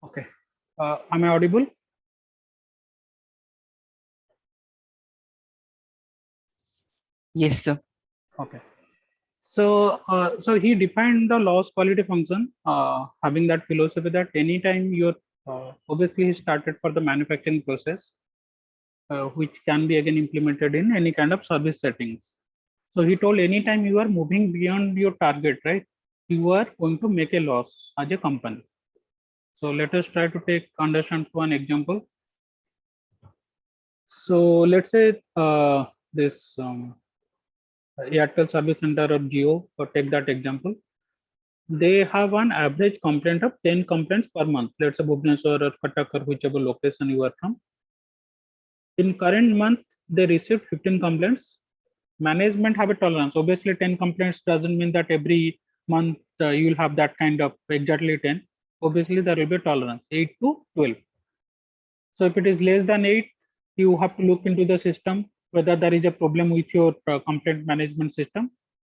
Okay. Am I audible? Yes, sir. Okay. So he defined the loss quality function, having that philosophy that anytime you're obviously he started for the manufacturing process, which can be again implemented in any kind of service settings. So he told anytime you are moving beyond your target, right, you are going to make a loss as a company. So let us try to take understand one example. So let's say this Airtel Service Center or Geo, or take that example. They have an average complaint of 10 complaints per month. Let's say Bhubaneswar or Cuttack or whichever location you are from. In current month, they received 15 complaints. Management have a tolerance. Obviously, 10 complaints doesn't mean that every month you'll have that kind of exactly 10. Obviously, there will be a tolerance 8 to 12. So if it is less than 8, you have to look into the system whether there is a problem with your complaint management system.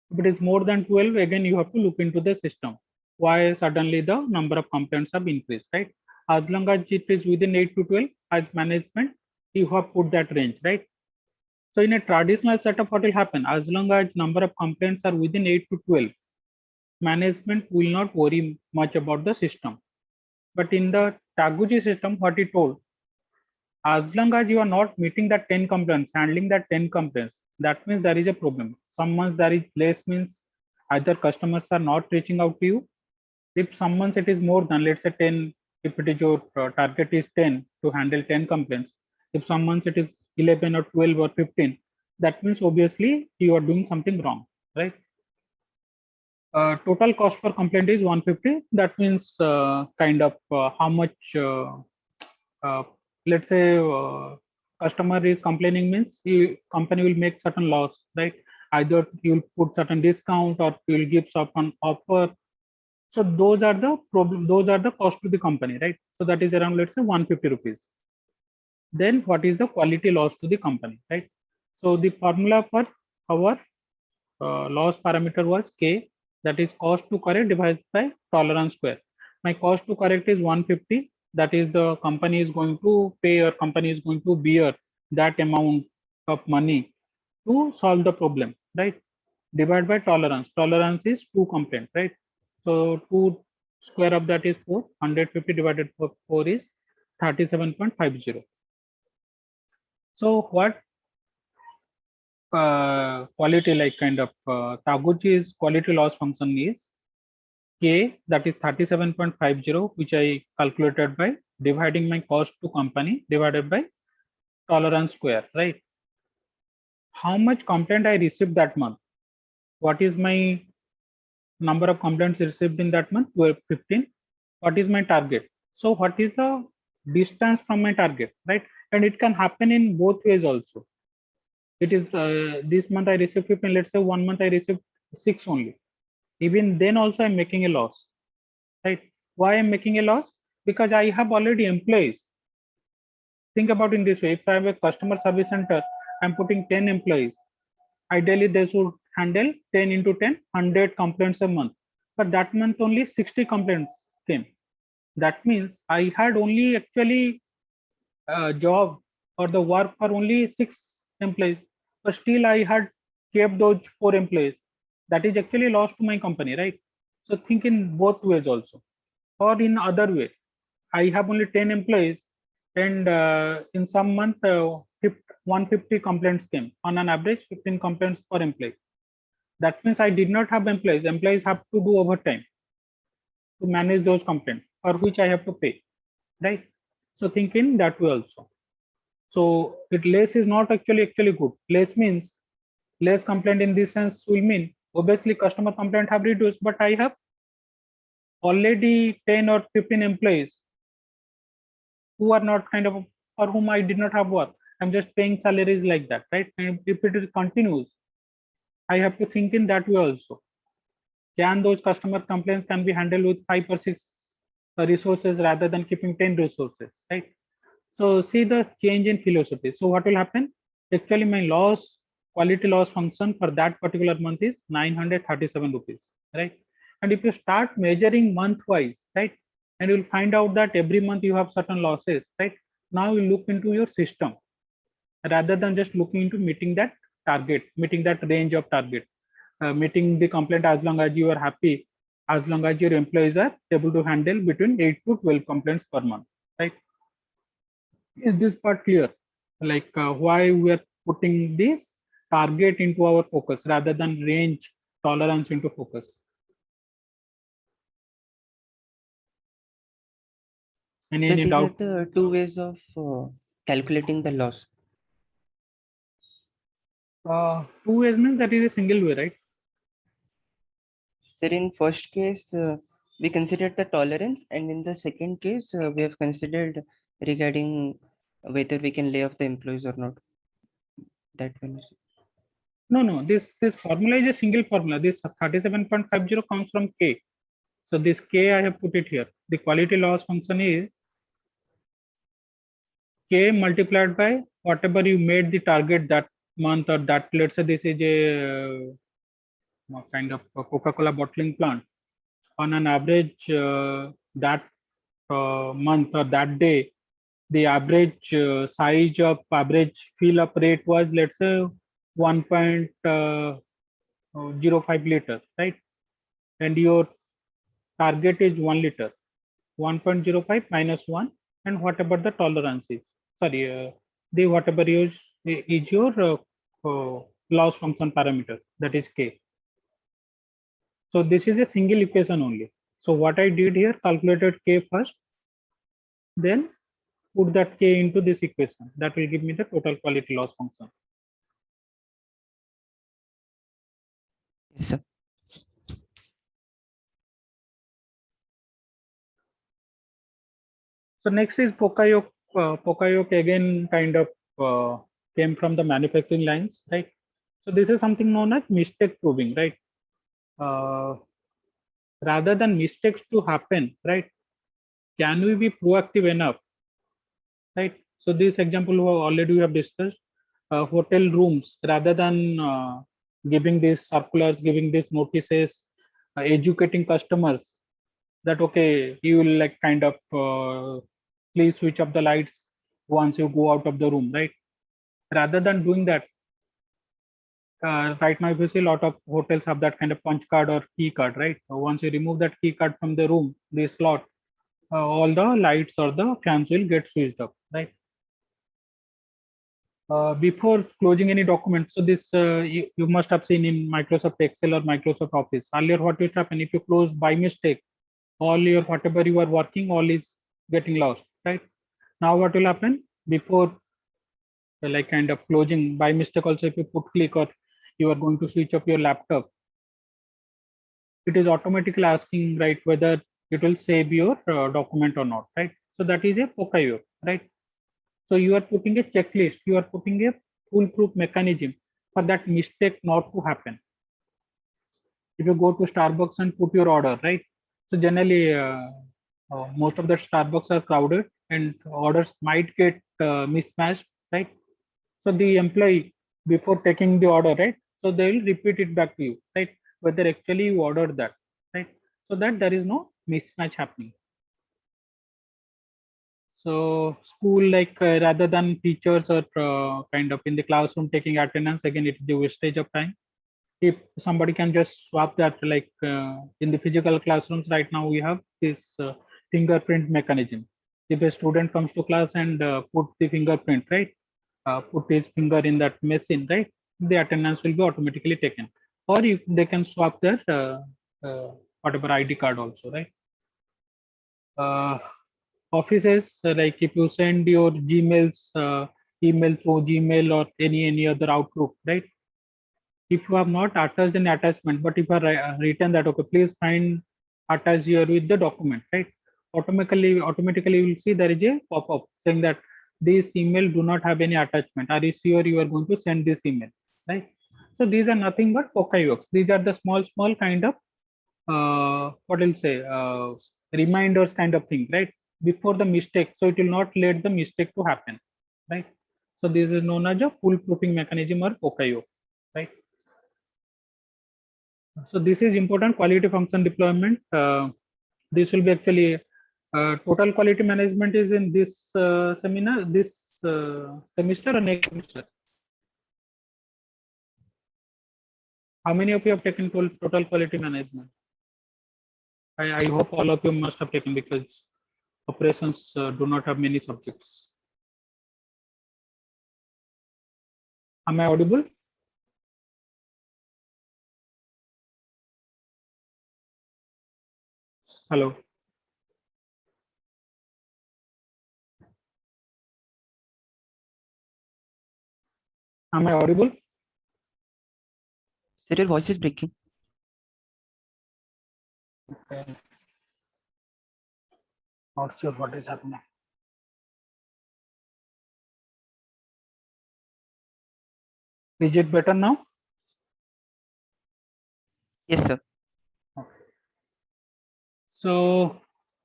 If it is more than 12, again you have to look into the system. Why suddenly the number of complaints have increased, right? As long as it is within 8 to 12, as management, you have put that range, right? So in a traditional setup, what will happen? As long as number of complaints are within 8 to 12, management will not worry much about the system. But in the Taguchi system, what he told, as long as you are not meeting that 10 complaints, handling that 10 complaints, that means there is a problem. Some months there is less, means either customers are not reaching out to you. If some months it is more than, let's say 10, if it is your target is 10 to handle 10 complaints. If some months it is 11 or 12 or 15, that means obviously you are doing something wrong, right? Total cost per complaint is 150. That means kind of how much uh, let's say customer is complaining, means company will make certain loss, right? Either you'll put certain discount or you'll give certain offer. So those are the problem, those are the cost to the company, right? So that is around, let's say, 150 rupees. Then what is the quality loss to the company, right? So the formula for our loss parameter was K, that is cost to correct divided by tolerance square. My cost to correct is 150, that is the company is going to pay or company is going to bear that amount of money to solve the problem, right? Divided by tolerance. Tolerance is 2 complaint, right? So 2 square of that is 4. 150 divided by 4 is 37.50. So what quality, like kind of Taguchi's quality loss function is K, that is 37.50, which I calculated by dividing my cost to company divided by tolerance square, right? How much complaint I received that month? What is my number of complaints received in that month? 12, 15. What is my target? So what is the distance from my target, right? And it can happen in both ways also. It is this month I received 15, let's say one month I received 6 only. Even then also I'm making a loss, right? Why I'm making a loss? Because I have already employees. Think about in this way, if I have a customer service center, I'm putting 10 employees. Ideally they should handle 10 into 10, 100 complaints a month, but that month only 60 complaints came. That means I had only actually job or the work for only 6 employees, but still I had kept those 4 employees. That is actually loss to my company, right? So think in both ways also. Or in other way, I have only 10 employees, and in some month 150 complaints came. On an average 15 complaints per employee. That means I did not have employees. Employees have to do overtime to manage those complaints, for which I have to pay, right? So think in that way also. So it less is not actually good. Less means less complaint in this sense will mean obviously customer complaint have reduced, but I have already 10 or 15 employees who are not kind of, for whom I did not have work. I'm just paying salaries like that, right? And if it continues, I have to think in that way also. Can those customer complaints can be handled with 5 or 6 resources rather than keeping 10 resources, right? So see the change in philosophy. So what will happen? Actually, my loss, quality loss function for that particular month is 937 rupees, right? And if you start measuring month wise, right? and you'll find out that every month you have certain losses, right? Now you look into your system rather than just looking into meeting that target, meeting that range of target, meeting the complaint as long as you are happy, as long as your employees are able to handle between 8 to 12 complaints per month, right? Is this part clear? Like why we are putting this target into our focus rather than range tolerance into focus? So Any these are doubt? the two ways of calculating the loss. Two ways means that is a single way, right? Sir, in first case, we considered the tolerance, and in the second case, we have considered regarding whether we can lay off the employees or not. That one. No, no. This formula is a single formula. This 37.50 comes from K. So this K I have put it here. The quality loss function is K multiplied by whatever you made the target that month, or that, let's say this is a kind of a Coca-Cola bottling plant. On an average, that month or that day, the average size of average fill up rate was, let's say, 1.05 liters, right? And your target is 1 liter. 1.05 minus 1, and whatever the tolerance is, sorry, the whatever is your loss function parameter, that is K. So this is a single equation only. So what I did here, calculated K first, then put that K into this equation. That will give me the total quality loss function. Yes, sir. So next is Poka-Yoke. Poka-Yoke again kind of came from the manufacturing lines, right? So this is something known as mistake proving, right? Rather than mistakes to happen, right? Can we be proactive enough, right? So this example already we have discussed. Hotel rooms, rather than giving these circulars, giving these notices, educating customers that okay, you will like kind of please switch off the lights once you go out of the room, right? Rather than doing that, right now if you see a lot of hotels have that kind of punch card or key card, right? Once you remove that key card from the room, the slot, all the lights or the fans will get switched off, right? Before closing any document, so this you must have seen in Microsoft Excel or Microsoft Office. Earlier, what used to happen, if you close by mistake, all your whatever you are working, all is getting lost, right? Now what will happen before like kind of closing by mistake, also if you put click or you are going to switch off your laptop, it is automatically asking, right, whether it will save your document or not, right? So that is a Poka-Yoke, right? So you are putting a checklist, you are putting a foolproof mechanism for that mistake not to happen. If you go to Starbucks and put your order, right? So generally, most of the Starbucks are crowded and orders might get mismatched, right? So the employee, before taking the order, right? So they will repeat it back to you, right? Whether actually you ordered that, right? So that there is no mismatch happening. So school, like rather than teachers or kind of in the classroom taking attendance, again, it is the wastage of time. If somebody can just swap that, like in the physical classrooms right now, we have this fingerprint mechanism. If a student comes to class and put the fingerprint, right, put his finger in that machine, right, the attendance will be automatically taken. Or you, they can swap their whatever ID card also, right? Uh, Offices, like if you send your Gmails, email through Gmail or any other Outlook, right? If you have not attached an attachment, but if you are written that okay, please find attached here with the document, right? Automatically you will see there is a pop-up saying that this email do not have any attachment. Are you sure you are going to send this email, right? So these are nothing but Poka-Yokes. These are the small kind of what I'll say reminders kind of thing, right? Before the mistake, so it will not let the mistake to happen, right? So this is known as a foolproofing mechanism or Poka-Yoke, right? So this is important quality function deployment. This will be actually Total quality management is in this seminar, this semester or next semester? How many of you have taken total quality management? I hope all of you must have taken, because operations do not have many subjects. Am I audible? Hello. Am I audible? Sir, your voice is breaking. Okay. Not sure what is happening. Is it better now? Yes, sir. So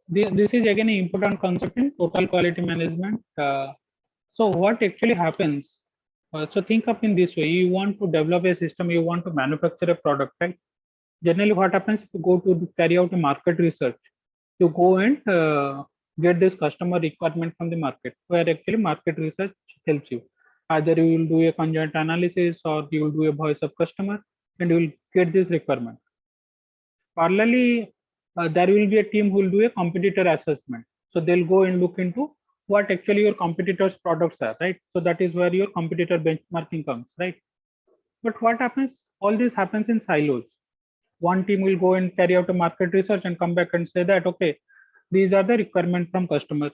this is again an important concept in total quality management. So what actually happens? So think of in this way: you want to develop a system, you want to manufacture a product, right? Generally, what happens if you go to carry out a market research? You go and get this customer requirement from the market, where actually market research helps you. Either you will do a conjoint analysis, or you will do a voice of customer, and you will get this requirement. Parallelly, there will be a team who will do a competitor assessment. So they'll go and look into what actually your competitors' products are, right? So that is where your competitor benchmarking comes, right? But what happens? All this happens in silos. One team will go and carry out a market research and come back and say that, okay, these are the requirements from customer.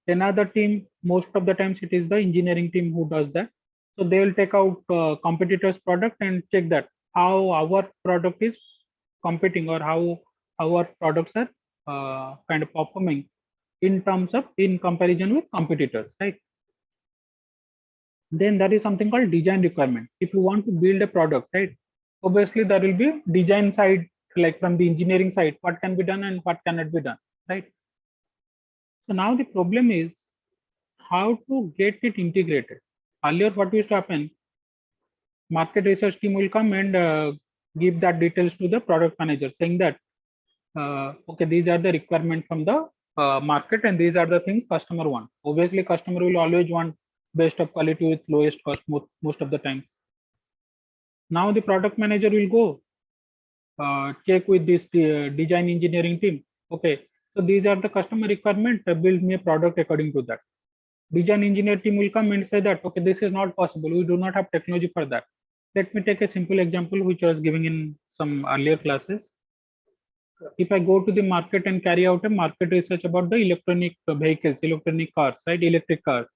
Another team, most of the times it is the engineering team who does that. So they will take out competitors' product and check that how our product is competing, or how our products are kind of performing in terms of in comparison with competitors, right? Then there is something called design requirement. If you want to build a product, right, obviously there will be design side, like from the engineering side, what can be done and what cannot be done, right? So now the problem is how to get it integrated. Earlier, what used to happen, market research team will come and give that details to the product manager, saying that okay, these are the requirements from the market, and these are the things customer want. Obviously, customer will always want best of quality with lowest cost most of the times. Now the product manager will go check with this design engineering team. Okay, so these are the customer requirement. Build me a product according to that. Design engineer team will come and say that, okay, this is not possible. We do not have technology for that. Let me take a simple example which I was giving in some earlier classes. If I go to the market and carry out a market research about the electronic vehicles, electronic cars, right, electric cars.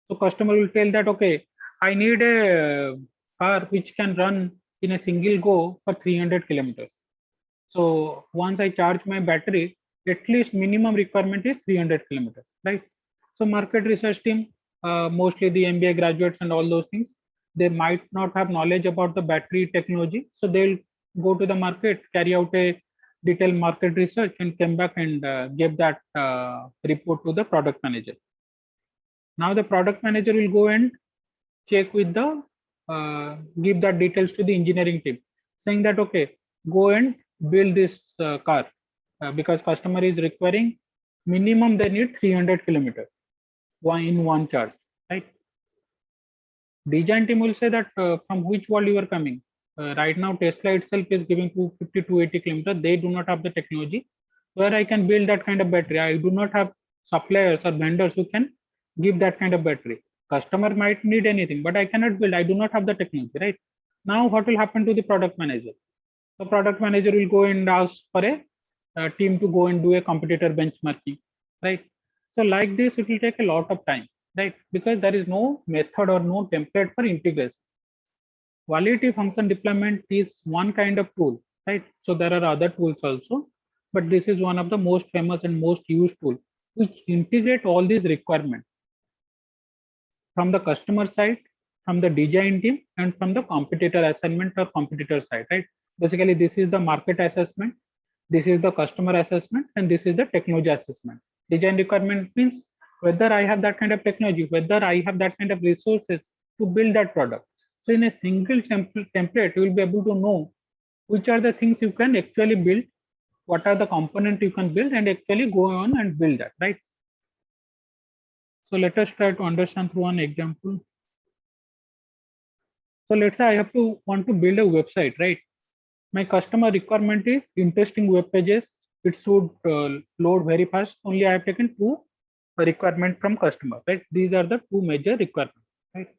So customer will tell that, okay, I need a car which can run in a single go for 300 kilometers. So once I charge my battery, at least minimum requirement is 300 kilometers, right? So market research team, mostly the MBA graduates and all those things, they might not have knowledge about the battery technology. So they'll go to the market, carry out a detailed market research, and come back and give that report to the product manager. Now the product manager will go and check with the give that details to the engineering team, saying that, okay, go and build this car because customer is requiring minimum they need 300 kilometers in one charge, right? Design team will say that from which world you are coming. Right now Tesla itself is giving 250 to 80 kilometers. They do not have the technology where I can build that kind of battery. I do not have suppliers or vendors who can give that kind of battery. Customer might need anything, but I cannot build. I do not have the technology, right? Now what will happen to the product manager? The product manager will go and ask for a team to go and do a competitor benchmarking, right? So like this, it will take a lot of time, right? Because there is no method or no template for integration. Quality function deployment is one kind of tool, right? So there are other tools also, but this is one of the most famous and most used tool which integrate all these requirements from the customer side, from the design team, and from the competitor assignment or competitor side, right? Basically, this is the market assessment, this is the customer assessment, and this is the technology assessment. Design requirement means whether I have that kind of technology, whether I have that kind of resources to build that product. So in a single template, you will be able to know which are the things you can actually build what are the components you can build and actually go on and build that, right? So let us try to understand through one example. So let's say I have to want to build a website, right? My customer requirement is interesting web pages. It should load very fast. Only I have taken two requirement from customer, right? These are the two major requirements, right?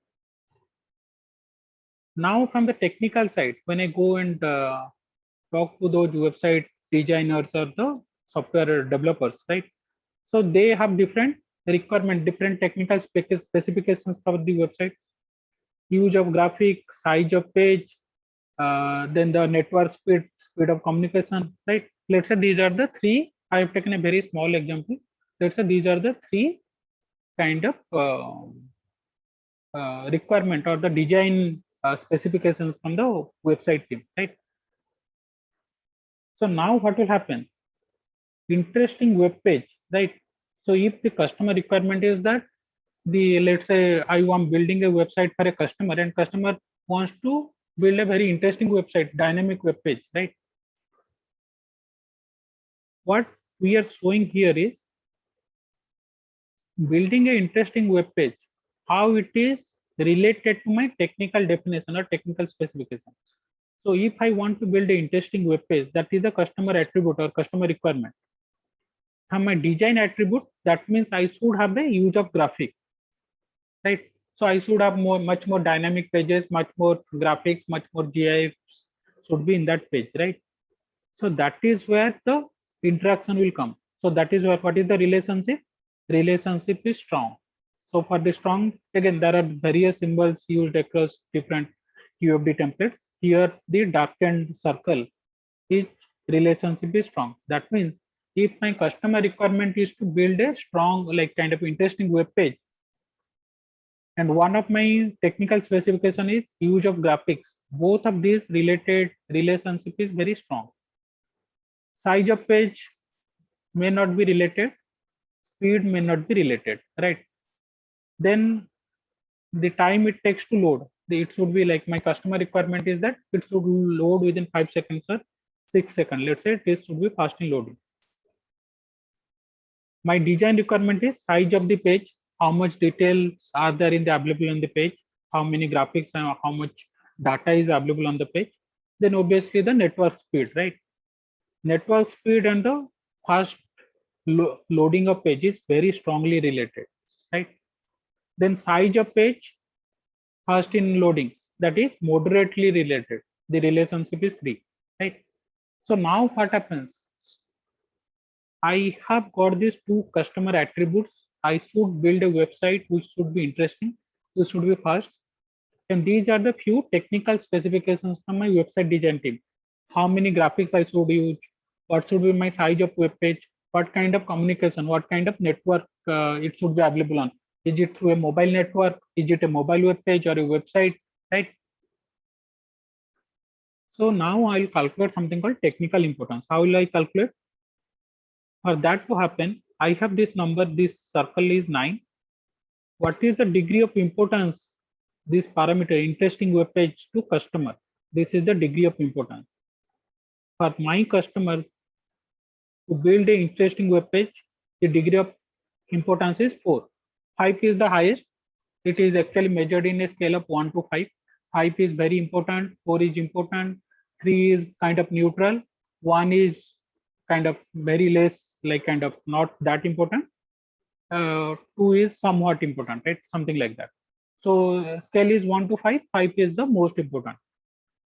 Now from the technical side, when I go and talk to those website designers or the software developers, right? So they have different requirement, different technical specifications for the website. Use of graphic, size of page, then the network speed, speed of communication, right? Let's say these are the three. I have taken a very small example. Let's say these are the three kind of requirement or the design specifications from the website team, right? So now what will happen? Interesting web page, right? So if the customer requirement is that the, let's say I am building a website for a customer and customer wants to build a very interesting website, dynamic web page, right? What we are showing here is building an interesting web page, how it is related to my technical definition or technical specification. So if I want to build an interesting web page, that is the customer attribute or customer requirement. From my design attribute, that means I should have the use of graphic, right? So I should have much more dynamic pages, much more graphics, much more GIFs should be in that page, right? So that is where the interaction will come. So that is where, what is the relationship? Relationship is strong. So for the strong, again, there are various symbols used across different QFD templates. Here, the darkened circle is relationship is strong. That means if my customer requirement is to build a strong, like kind of interesting web page, and one of my technical specification is use of graphics, both of these related relationship is very strong. Size of page may not be related, speed may not be related, right? Then the time it takes to load, it should be like my customer requirement is that it should load within 5 seconds or 6 seconds. Let's say this should be fast in loading. My design requirement is size of the page, how much details are there in the available on the page, how many graphics and how much data is available on the page. Then obviously the network speed, right? Network speed and the fast loading of page is very strongly related, right? Then size of page, fast in loading, that is moderately related. The relationship is 3, right? So now what happens? I have got these two customer attributes. I should build a website which should be interesting, which should be fast. And these are the few technical specifications from my website design team. How many graphics I should use, what should be my size of web page, what kind of communication, what kind of network it should be available on. Is it through a mobile network? Is it a mobile web page or a website, right? So now I'll calculate something called technical importance. How will I calculate? For that to happen, I have this number, this circle is 9. What is the degree of importance, this parameter, interesting web page to customer? This is the degree of importance. For my customer to build an interesting web page, the degree of importance is 4. 5 is the highest. It is actually measured in a scale of 1 to 5. 5 is very important, 4 is important, 3 is kind of neutral, 1 is kind of very less, like kind of not that important, 2 is somewhat important, right? Something like that. So scale is 1 to 5, 5 is the most important.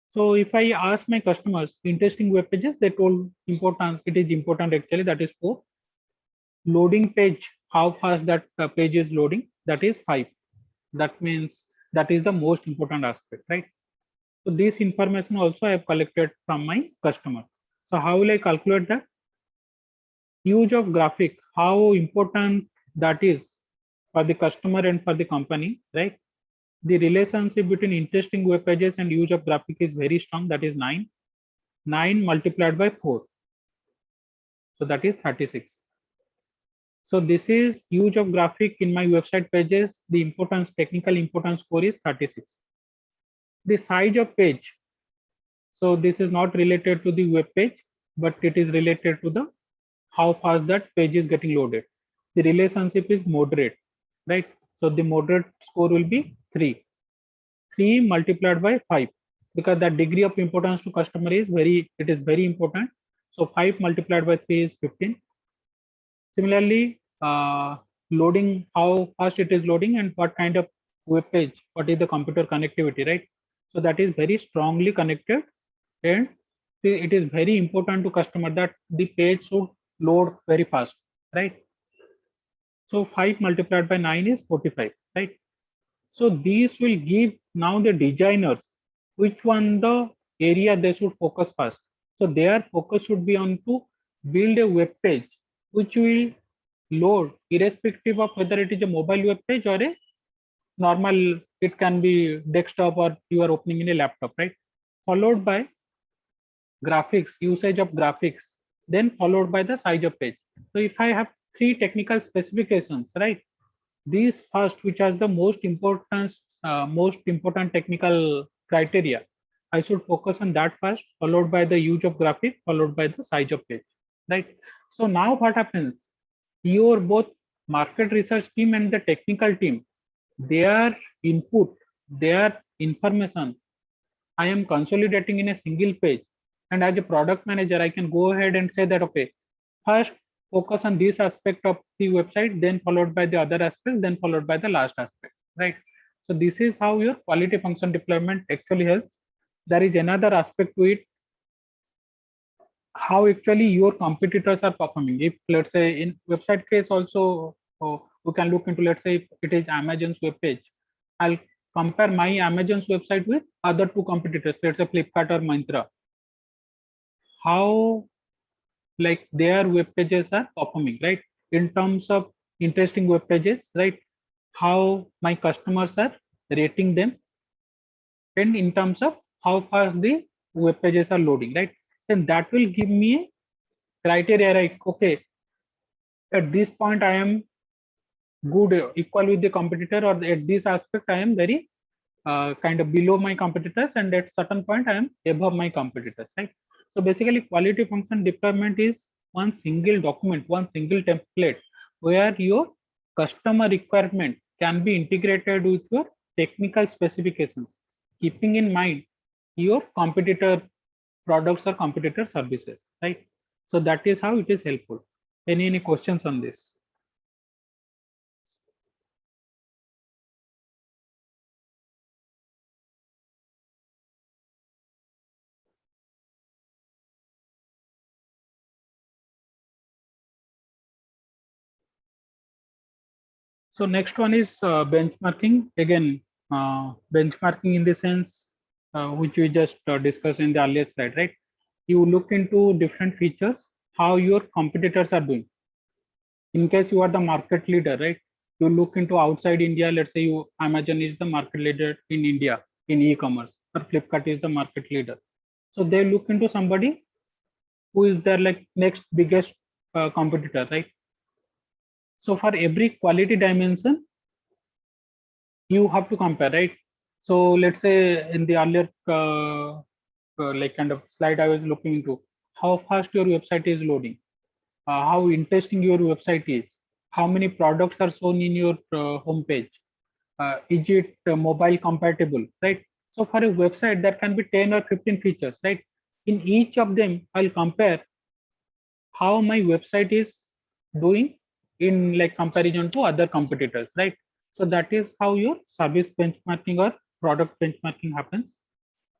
So if I ask my customers interesting web pages, they told importance, it is important actually, that is 4. Loading page, how fast that page is loading, that is 5. That means that is the most important aspect, right? So this information also I have collected from my customer. So how will I calculate that? Use of graphic, how important that is for the customer and for the company, right? The relationship between interesting web pages and use of graphic is very strong, that is 9. 9 multiplied by 4. So that is 36. So this is use of graphic in my website pages. The importance, technical importance score is 36. The size of page. So this is not related to the web page. but it is related to the how fast that page is getting loaded. The relationship is moderate, right? So the moderate score will be 3. 3 multiplied by 5, because the degree of importance to customer is it is very important. So 5 multiplied by 3 is 15. Similarly, loading, how fast it is loading and what kind of web page, what is the computer connectivity, right? So that is very strongly connected, and it is very important to customer that the page should load very fast, right? So 5 multiplied by 9 is 45, right? So these will give now the designers which one the area they should focus first. So their focus should be on to build a web page which will load irrespective of whether it is a mobile web page or a normal, it can be desktop or you are opening in a laptop, right? Followed by graphics, usage of graphics, then followed by the size of page. So if I have 3 technical specifications, right? These first, which has the most important technical criteria, I should focus on that first, followed by the use of graphic, followed by the size of page, right? So now what happens? Your both market research team and the technical team, their input, their information, I am consolidating in a single page. And as a product manager, I can go ahead and say that, okay, first focus on this aspect of the website, then followed by the other aspect, then followed by the last aspect, right? So this is how your quality function deployment actually helps. There is another aspect to it, how actually your competitors are performing. If let's say in website case also, we can look into, let's say if it is Amazon's web page, I'll compare my Amazon's website with other 2 competitors, let's say Flipkart or Myntra, how like their web pages are performing, right? In terms of interesting web pages, right? How my customers are rating them, and in terms of how fast the web pages are loading, right? Then that will give me a criteria, like, okay, at this point I am good, equal with the competitor, or at this aspect I am very kind of below my competitors, and at certain point I am above my competitors, right? So basically quality function deployment is one single document, one single template where your customer requirement can be integrated with your technical specifications, keeping in mind your competitor products or competitor services, right? So that is how it is helpful. Any questions on this? So next one is benchmarking. Again, benchmarking in the sense which we just discussed in the earlier slide, right? You look into different features, how your competitors are doing. In case you are the market leader, right? You look into outside India. Let's say you Amazon is the market leader in India in e-commerce, or Flipkart is the market leader. So they look into somebody who is their like next biggest competitor, right? So for every quality dimension, you have to compare, right? So let's say in the earlier like kind of slide I was looking into, how fast your website is loading, how interesting your website is, how many products are shown in your homepage, is it mobile compatible, right? So for a website there can be 10 or 15 features, right? In each of them I'll compare how my website is doing in like comparison to other competitors, right? So that is how your service benchmarking or product benchmarking happens.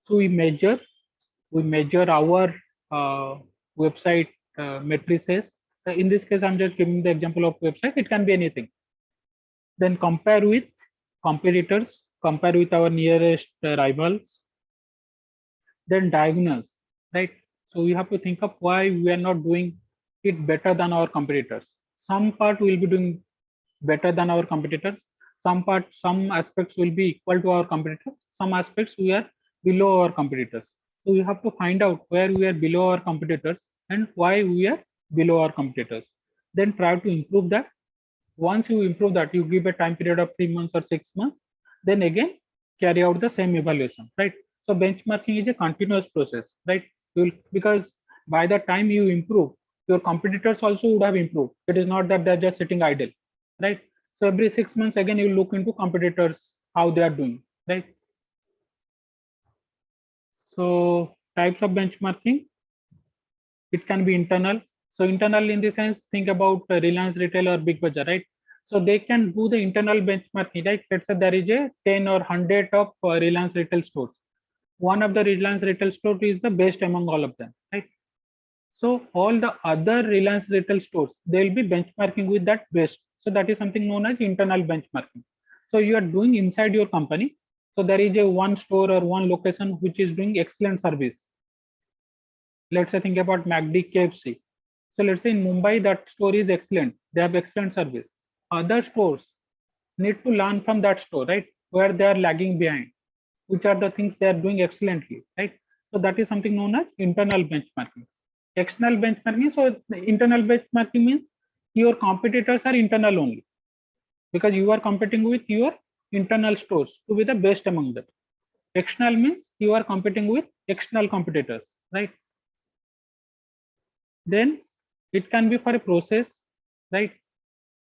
So we measure our website matrices. In this case I'm just giving the example of website, it can be anything. Then compare with competitors, compare with our nearest rivals, then diagnose, right? So we have to think of why we are not doing it better than our competitors. Some part will be doing better than our competitors, some aspects will be equal to our competitors, some aspects we are below our competitors. So we have to find out where we are below our competitors and why we are below our competitors, then try to improve that. Once you improve that, you give a time period of 3 months or 6 months, then again carry out the same evaluation, right? So benchmarking is a continuous process, right? Because by the time you improve, your competitors also would have improved. It is not that they're just sitting idle, right? So every 6 months again you look into competitors, how they are doing, right? So types of benchmarking, it can be internal. So internal in the sense, think about Reliance Retail or Big Bazaar, right? So they can do the internal benchmarking, right? Let's say there is a 10 or 100 of Reliance Retail stores. One of the Reliance Retail store is the best among all of them, right? So all the other Reliance Retail stores, they will be benchmarking with that best. So that is something known as internal benchmarking. So you are doing inside your company. So there is a one store or one location which is doing excellent service. Let's say think about McD, KFC. So let's say in Mumbai, that store is excellent. They have excellent service. Other stores need to learn from that store, right? Where they are lagging behind, which are the things they are doing excellently, right? So that is something known as internal benchmarking. External benchmarking, so the internal benchmarking means your competitors are internal only, because you are competing with your internal stores to be the best among them. External means you are competing with external competitors, right? Then it can be for a process, right?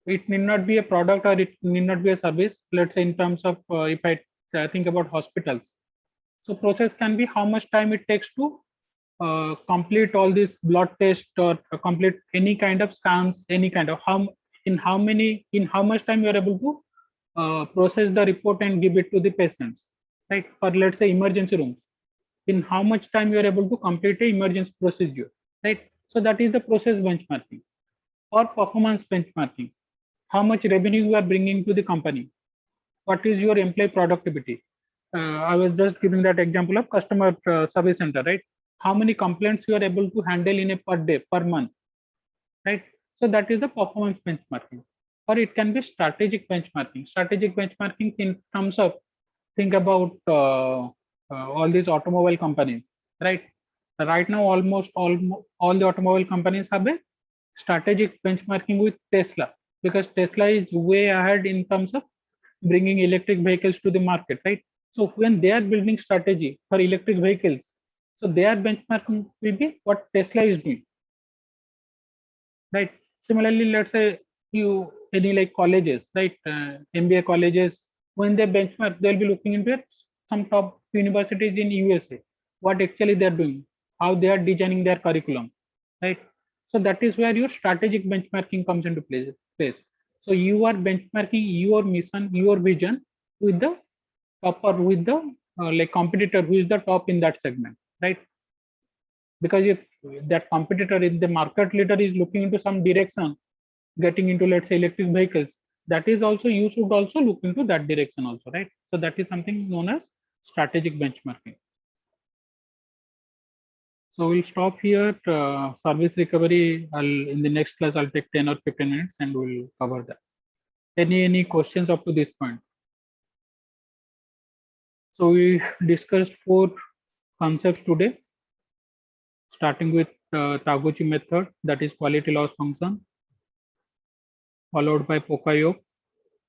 It need not be a product or it need not be a service. Let's say in terms of if I think about hospitals, so process can be how much time it takes to complete all these blood tests or complete any kind of scans, any kind of in how much time you are able to process the report and give it to the patients, right? Or let's say emergency rooms, in how much time you are able to complete a emergency procedure, right? So that is the process benchmarking. Or performance benchmarking, how much revenue you are bringing to the company, what is your employee productivity. I was just giving that example of customer service center, right? How many complaints you are able to handle in a per day, per month, right? So that is the performance benchmarking. Or it can be strategic benchmarking. Strategic benchmarking in terms of, think about all these automobile companies, right? Right now, almost all the automobile companies have a strategic benchmarking with Tesla, because Tesla is way ahead in terms of bringing electric vehicles to the market, right? So when they are building strategy for electric vehicles, so their benchmarking will be what Tesla is doing, right? Similarly, let's say you any like colleges, right? MBA colleges, when they benchmark, they'll be looking into some top universities in USA, what actually they're doing, how they are designing their curriculum, right? So that is where your strategic benchmarking comes into place. So you are benchmarking your mission, your vision with the topper, with the like competitor who is the top in that segment, right? Because if that competitor in the market leader is looking into some direction, getting into, let's say, electric vehicles, that is also, you should also look into that direction also, right? So that is something known as strategic benchmarking. So we'll stop here. Service recovery, in the next class I'll take 10 or 15 minutes and we'll cover that. Any questions up to this point? So we discussed 4 concepts today, starting with Taguchi method, that is quality loss function, followed by Poka-Yoke,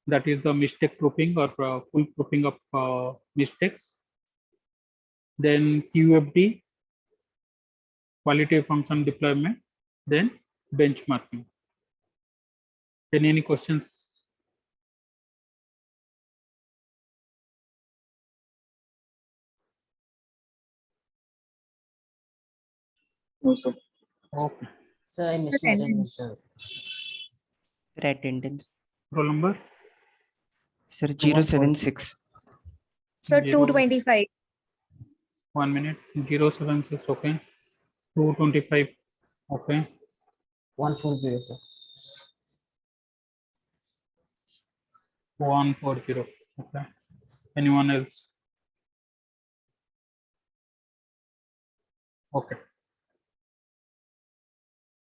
that is the mistake proofing or full proofing of mistakes. Then QFD, quality function deployment, then benchmarking. Any questions? No, sir. Okay. Sir, I missed my attendance, sir. Attendance. Roll number? Sir, 076. So Zero. 225. 1 minute. 076. Okay. 225. Okay. 140, sir. 140. Okay. Anyone else? Okay.